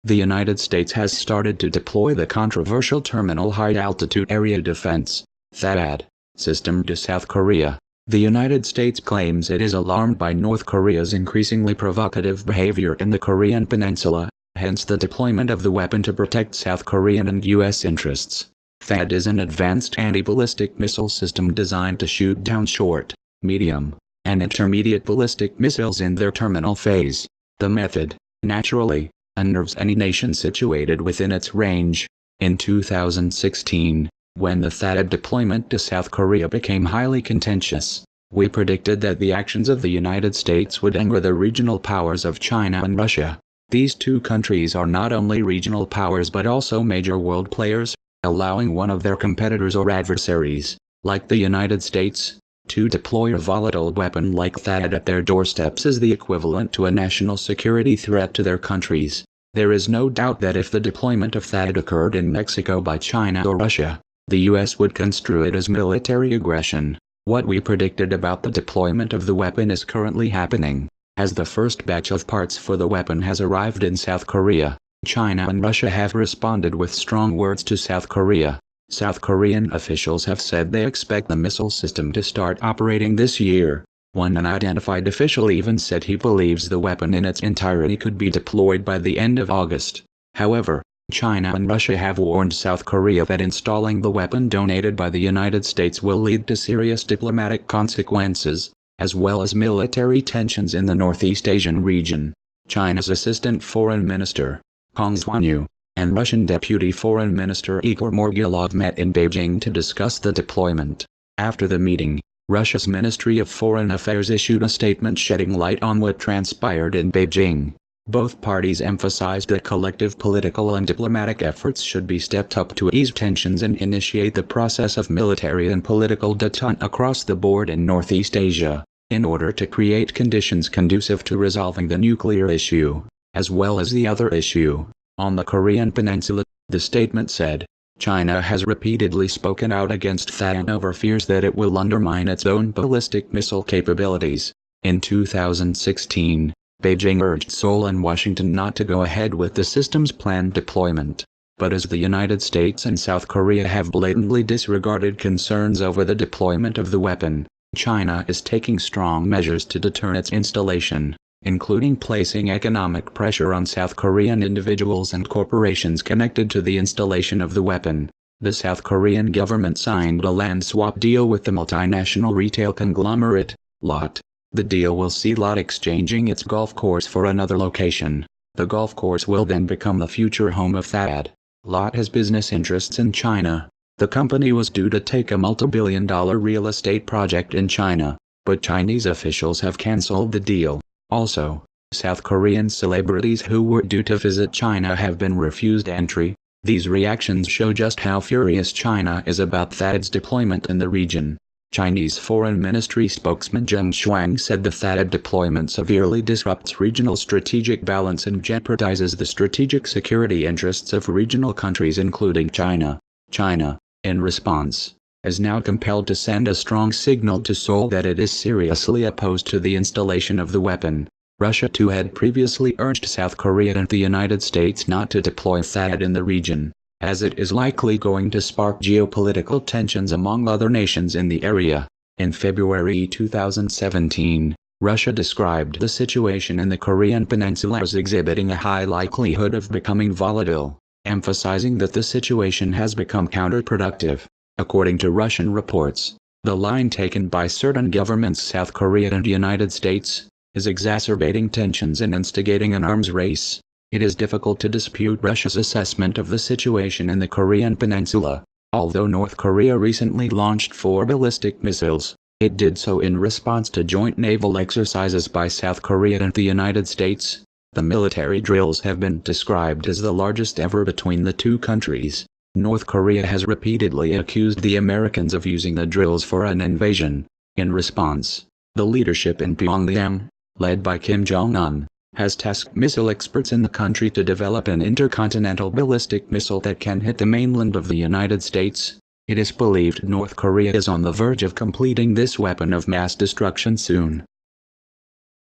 the United States has started to deploy the controversial Terminal High Altitude Area Defense (THAAD) system to South Korea. The United States claims it is alarmed by North Korea's increasingly provocative behavior in the Korean Peninsula, hence the deployment of the weapon to protect South Korean and U.S. interests. THAAD is an advanced anti-ballistic missile system designed to shoot down short, medium, and intermediate ballistic missiles in their terminal phase. The method, naturally, unnerves any nation situated within its range. In 2016, when the THAAD deployment to South Korea became highly contentious, we predicted that the actions of the United States would anger the regional powers of China and Russia. These two countries are not only regional powers but also major world players, allowing one of their competitors or adversaries, like the United States, to deploy a volatile weapon like THAAD at their doorsteps is the equivalent to a national security threat to their countries. There is no doubt that if the deployment of THAAD occurred in Mexico by China or Russia, the U.S. would construe it as military aggression. What we predicted about the deployment of the weapon is currently happening, as the first batch of parts for the weapon has arrived in South Korea. China and Russia have responded with strong words to South Korea. South Korean officials have said they expect the missile system to start operating this year. One unidentified official even said he believes the weapon in its entirety could be deployed by the end of August. However, China and Russia have warned South Korea that installing the weapon donated by the United States will lead to serious diplomatic consequences, as well as military tensions in the Northeast Asian region. China's Assistant Foreign Minister, Kang Xuanyu, and Russian Deputy Foreign Minister Igor Morgulov met in Beijing to discuss the deployment. After the meeting, Russia's Ministry of Foreign Affairs issued a statement shedding light on what transpired in Beijing. Both parties emphasized that collective political and diplomatic efforts should be stepped up to ease tensions and initiate the process of military and political detente across the board in Northeast Asia, in order to create conditions conducive to resolving the nuclear issue, as well as the other issue on the Korean Peninsula. The statement said, China has repeatedly spoken out against THAAD over fears that it will undermine its own ballistic missile capabilities. In 2016, Beijing urged Seoul and Washington not to go ahead with the system's planned deployment. But as the United States and South Korea have blatantly disregarded concerns over the deployment of the weapon, China is taking strong measures to deter its installation, including placing economic pressure on South Korean individuals and corporations connected to the installation of the weapon. The South Korean government signed a land swap deal with the multinational retail conglomerate, LOT. The deal will see LOT exchanging its golf course for another location. The golf course will then become the future home of THAAD. LOT has business interests in China. The company was due to take a multi-billion-dollar real estate project in China, but Chinese officials have cancelled the deal. Also, South Korean celebrities who were due to visit China have been refused entry. These reactions show just how furious China is about THAAD's deployment in the region. Chinese Foreign Ministry spokesman Zheng Shuang said the THAAD deployment severely disrupts regional strategic balance and jeopardizes the strategic security interests of regional countries including China. China, in response, is now compelled to send a strong signal to Seoul that it is seriously opposed to the installation of the weapon. Russia too had previously urged South Korea and the United States not to deploy THAAD in the region, as it is likely going to spark geopolitical tensions among other nations in the area. In February 2017, Russia described the situation in the Korean Peninsula as exhibiting a high likelihood of becoming volatile, emphasizing that the situation has become counterproductive. According to Russian reports, the line taken by certain governments South Korea and the United States is exacerbating tensions and instigating an arms race. It is difficult to dispute Russia's assessment of the situation in the Korean Peninsula. Although North Korea recently launched 4 ballistic missiles, it did so in response to joint naval exercises by South Korea and the United States. The military drills have been described as the largest ever between the two countries. North Korea has repeatedly accused the Americans of using the drills for an invasion. In response, the leadership in Pyongyang, led by Kim Jong-un, has tasked missile experts in the country to develop an intercontinental ballistic missile that can hit the mainland of the United States. It is believed North Korea is on the verge of completing this weapon of mass destruction soon.